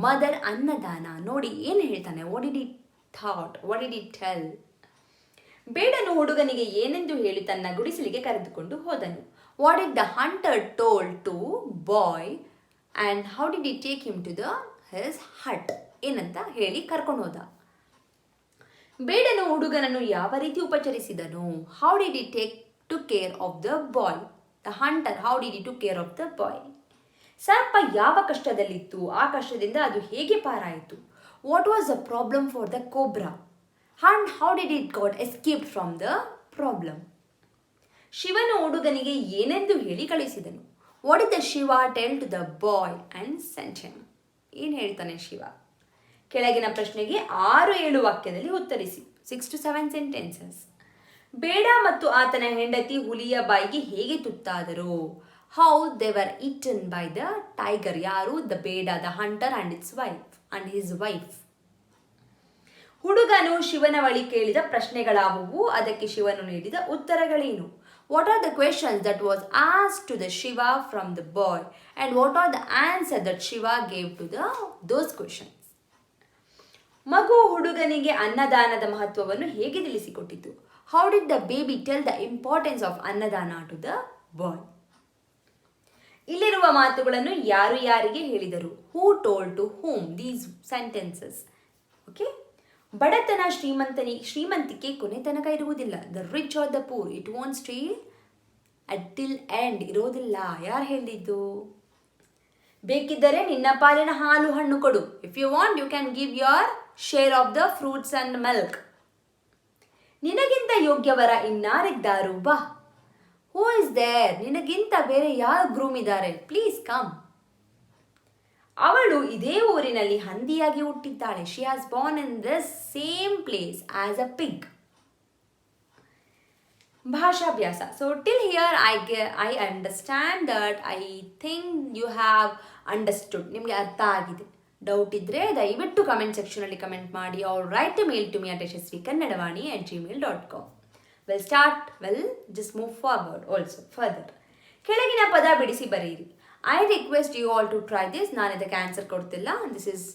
mother annadana. ನೋಡಿ ಏನು ಹೇಳ್ತಾನೆ, what did it thought, what did it tell. ಬೇಡನು ಹುಡುಗನಿಗೆ ಏನೆಂದು ಹೇಳಿ ತನ್ನ ಗುಡಿಸಲಿಗೆ ಕರೆದುಕೊಂಡು ಹೋದನು. What did the hunter told to boy and how did it take him to the his hut. ಏನಂತ ಹೇಳಿ ಕರ್ಕೊಂಡು ಹೋದ. ಬೇಡನು ಹುಡುಗನನ್ನು ಯಾವ ರೀತಿ ಉಪಚರಿಸಿದನು. How did it to care of the boy. The hunter how did it to care of the boy. ಸರ್ಪ ಯಾವ ಕಷ್ಟದಲ್ಲಿತ್ತು, ಆ ಕಷ್ಟದಿಂದ ಅದು ಹೇಗೆ ಪಾರಾಯಿತು. What was the problem for the cobra and how did it got escape from the problem. ಶಿವನು ಹುಡುಗನಿಗೆ ಏನೆಂದು ಹೇಳಿ ಕಳಿಸಿದನು. What is the Shiva tell to the boy and sent him. ಏನು ಹೇಳ್ತಾನೆ ಶಿವ. ಕೆಳಗಿನ ಪ್ರಶ್ನೆಗೆ 6-7 ವಾಕ್ಯದಲ್ಲಿ ಉತ್ತರಿಸಿ. 6 to 7 sentences. ಬೇಡ ಮತ್ತು ಆತನ ಹೆಂಡತಿ ಹುಲಿಯ ಬಾಯಿಗೆ ಹೇಗೆ ತುತ್ತಾದರು. How they were eaten by the tiger. ಯಾರು, the beda, the hunter and its wife and his wife. ಹುಡುಗನು ಶಿವನ ಬಳಿ ಕೇಳಿದ ಪ್ರಶ್ನೆಗಳಾವುವು, ಅದಕ್ಕೆ ಶಿವನು ನೀಡಿದ ಉತ್ತರಗಳೇನು. What are the questions that was asked to the Shiva from the boy and what are the answer that Shiva gave to those questions. ಮಗು ಹುಡುಗನಿಗೆ ಅನ್ನದಾನದ ಮಹತ್ವವನ್ನು ಹೇಗೆ ತಿಳಿಸಿಕೊಟ್ಟಿತು. How did the baby tell the importance of ಅನ್ನದಾನ ಟು ದ ಬಾಯ್. ಇಲ್ಲಿರುವ ಮಾತುಗಳನ್ನು ಯಾರು ಯಾರಿಗೆ ಹೇಳಿದರು. Who told to whom these sentences. Okay. ಬಡತನ ಶ್ರೀಮಂತಿಕೆ ಕೊನೆ ತನಕ ಇರುವುದಿಲ್ಲ. The rich R the poor it won't stay till end. ಇರೋದಿಲ್ಲ. ಯಾರು ಹೇಳಿದ್ದು. ಬೇಕಿದ್ದರೆ ನಿನ್ನ ಪಾಲಿನ ಹಾಲು ಹಣ್ಣು ಕೊಡು. If you want you can give your share of the fruits and milk. ನಿನಗಿಂತ ಯೋಗ್ಯವರ ಇನ್ನಾರಿದ್ದಾರು, ಬಾ. Who is there. ನಿನಗಿಂತ ಬೇರೆ ಯಾರು ಗ್ರೂಮ್ ಇದ್ದಾರೆ, ಪ್ಲೀಸ್ ಕಮ್. ಅವಳು ಇದೇ ಊರಿನಲ್ಲಿ ಹಂದಿಯಾಗಿ ಹುಟ್ಟಿದ್ದಾಳೆ. She has born in this same place as a pig. ಭಾಷಾಭ್ಯಾಸ. So till here I understand that I think you have understood. ನಿಮಗೆ ಅರ್ಥ ಆಗಿದೆ. ಡೌಟ್ ಇದ್ದರೆ ದಯವಿಟ್ಟು ಕಮೆಂಟ್ ಸೆಕ್ಷನಲ್ಲಿ ಕಮೆಂಟ್ ಮಾಡಿ. Or write to mail to me at yashasvikannadavani@gmail.com. We'll start, just move forward also further. ಕೆಳಗಿನ ಪದ ಬಿಡಿಸಿ ಬರೆಯಿರಿ. I request you all to try this. ನಾನು ಇದಕ್ಕೆ ಆನ್ಸರ್ ಕೊಡ್ತಿಲ್ಲ. This is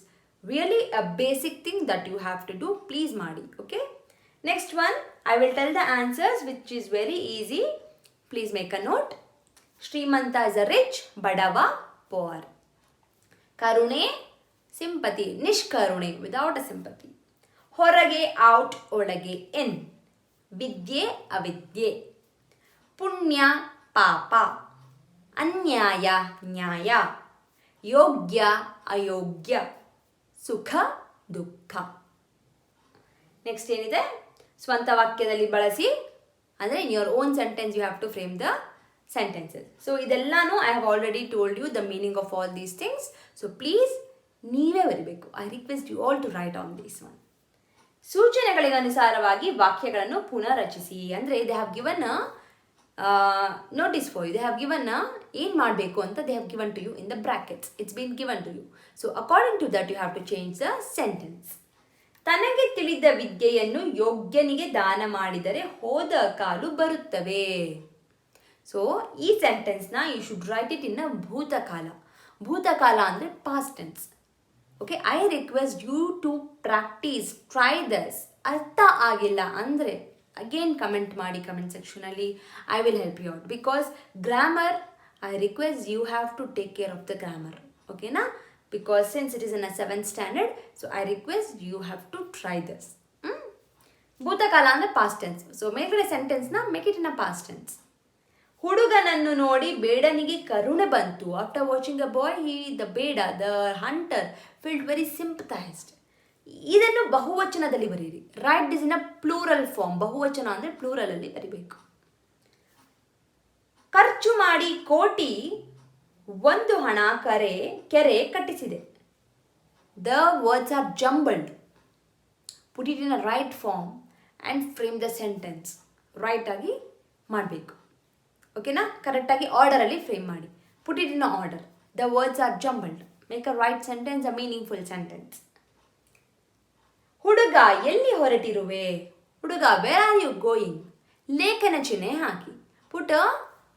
really a basic thing that you have to do. Please ಮಾಡಿ. Okay. Next one, I will tell the answers which is very easy. Please make a note. ಶ್ರೀಮಂತ is a rich, ಬಡವ poor. ಕರುಣೆ sympathy, ನಿಷ್ಕರುಣೆ without a sympathy. ಹೊರಗೆ out, ಒಳಗೆ in. ವಿದ್ಯೆ ಅವಿದ್ಯೆ. ಪುಣ್ಯ ಪಾಪ. ಅನ್ಯಾಯ ನ್ಯಾಯ. ಯೋಗ್ಯ ಅಯೋಗ್ಯ. ಸುಖ ದುಃಖ. ನೆಕ್ಸ್ಟ್ ಏನಿದೆ, ಸ್ವಂತ ವಾಕ್ಯದಲ್ಲಿ ಬಳಸಿ. ಅಂದರೆ in your own sentence you have to frame the sentences. So ಇದೆಲ್ಲಾನು I have already told you the meaning of all these things. So please ನೀವೇ ಬರೀಬೇಕು. I request you all to write on this one. ಸೂಚನೆಗಳಿಗೆ ಅನುಸಾರವಾಗಿ ವಾಕ್ಯಗಳನ್ನು ಪುನಃರಚಿಸಿ. ಅಂದರೆ they have given notice for you. They have given ಏನು ಮಾಡಬೇಕು ಅಂತ they have given to you in the brackets. It's been given to you. So according to that you have to change the sentence. ತನಗೆ ತಿಳಿದ ವಿದ್ಯೆಯನ್ನು ಯೋಗ್ಯನಿಗೆ ದಾನ ಮಾಡಿದರೆ ಹೋದ ಕಾಲು ಬರುತ್ತವೆ. ಸೊ ಈ ಸೆಂಟೆನ್ಸ್ನ you should write it in a bhutakala. ಭೂತಕಾಲ ಅಂದರೆ past tense. Okay. I request you to practice, try this. ಅರ್ಥ ಆಗಿಲ್ಲ ಅಂದರೆ ಅಗೇನ್ ಕಮೆಂಟ್ ಮಾಡಿ ಕಮೆಂಟ್ ಸೆಕ್ಷನಲ್ಲಿ. I will help you out. Because grammar, I request you have to take care of the grammar. ಓಕೆನಾ? Because since it is in a 7th standard, so I request you have to try this. ಭೂತಕಾಲ ಅಂದರೆ past tense. So ಮೇಲ್ಗಡೆ ಸೆಂಟೆನ್ಸ್ನ make it in a past tense. ಹುಡುಗನನ್ನು ನೋಡಿ ಬೇಡನಿಗೆ ಕರುಣೆ ಬಂತು. After watching a boy the beda, the hunter felt very sympathised. ಇದನ್ನು ಬಹುವಚನದಲ್ಲಿ ಬರೀರಿ. Write this in a plural form. ಬಹುವಚನ ಅಂದರೆ ಪ್ಲೂರಲಲ್ಲಿ ಬರಿಬೇಕು. ಖರ್ಚು ಮಾಡಿ ಕೋಟಿ ಒಂದು ಹಣ ಕೆರೆ ಕಟ್ಟಿಸಿದೆ. The words are jumbled. Put it in a right form and frame the sentence. Right ಆಗಿ ಮಾಡಬೇಕು. ಓಕೆನಾ? ಕರೆಕ್ಟಾಗಿ ಆರ್ಡರಲ್ಲಿ ಫ್ರೇಮ್ ಮಾಡಿ. Put it in a order. The words are jumbled. Make a right sentence, a meaningful sentence. ಹುಡುಗ ಎಲ್ಲಿ ಹೊರಟಿರುವೆ. ಹುಡುಗ where are you going. ಲೇಖನ ಚಿಹ್ನೆ ಹಾಕಿ. ಪುಟ್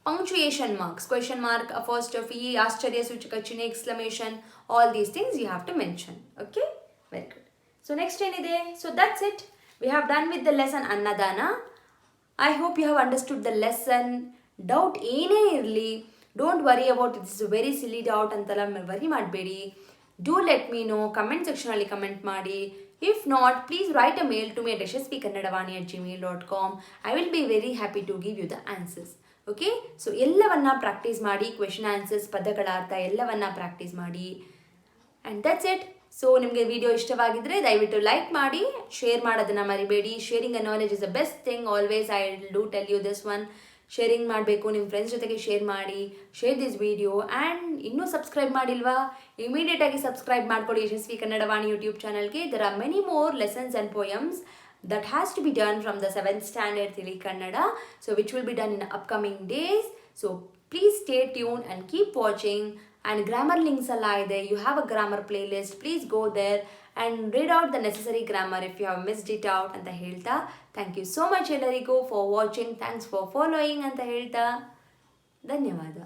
punctuation marks, question mark, apostrophe, ಆಶ್ಚರ್ಯ ಸೂಚಕ ಚಿಹ್ನೆ, exclamation, all these things you have to mention. Okay, very good. So next ಏನಿದೆ? So that's it. We have done with the lesson ಅನ್ನದಾನ. I hope you have understood the lesson. Doubt ಏನೇ ಇರಲಿ, don't worry about it. This is a very silly doubt ಅಂತೆಲ್ಲ worry ಮಾಡಬೇಡಿ. Do let me know, comment section ಅಲ್ಲಿ comment ಮಾಡಿ. If not, please write a mail to me at yashasvikannadavani@gmail.com. I will be very happy to give you the answers. Okay? So ಎಲ್ಲವನ್ನ practise ಮಾಡಿ, question answers, ಪದಗಳ ಅರ್ಥ ಎಲ್ಲವನ್ನ practise ಮಾಡಿ. And that's it. So ನಿಮಗೆ video ಇಷ್ಟವಾಗಿದ್ದರೆ ದಯವಿಟ್ಟು like ಮಾಡಿ, ಶೇರ್ ಮಾಡೋದನ್ನು ಮರಿಬೇಡಿ. Sharing a knowledge is the best thing. Always I do tell you this one. Sharing ಮಾಡಬೇಕು, ನಿಮ್ಮ ಫ್ರೆಂಡ್ಸ್ ಜೊತೆಗೆ ಶೇರ್ ಮಾಡಿ. Share this video. ಆ್ಯಂಡ್ ಇನ್ನೂ ಸಬ್ಸ್ಕ್ರೈಬ್ ಮಾಡಿಲ್ವಾ? ಇಮಿಡಿಯೇಟಾಗಿ ಸಬ್ಸ್ಕ್ರೈಬ್ ಮಾಡ್ಕೊಳ್ಳಿ ಯಶಸ್ವಿ ಕನ್ನಡವಾಣಿ ಯೂಟ್ಯೂಬ್ ಚಾನಲ್ಗೆ. There are many more lessons and poems that has to be done from the 7th standard Tili Kannada, so which will be done in upcoming days. So please stay tuned and keep watching. And grammar links alla ide, you have a grammar playlist, please go there and read out the necessary grammar if you have missed it out anta ಹೇಳ್ತಾ. Thank you so much ಎಲ್ಲರಿಗೂ for watching. Thanks for following ಅಂತ ಹೇಳ್ತಾ ಧನ್ಯವಾದ.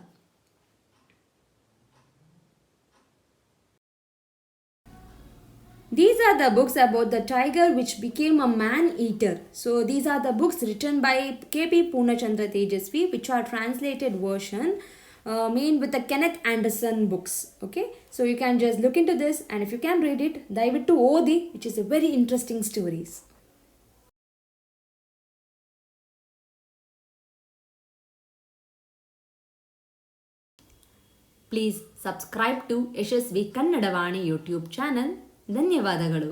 These are the books about the tiger which became a man-eater. So these are the books written by K.P. Purnachandra Tejasvi, which are translated version made with the Kenneth Anderson books. Okay, so you can just look into this, and if you can read it, Daivittu Odi, which is a very interesting stories. Please subscribe to Yashasvi Kannadavani YouTube channel. ಧನ್ಯವಾದಗಳು.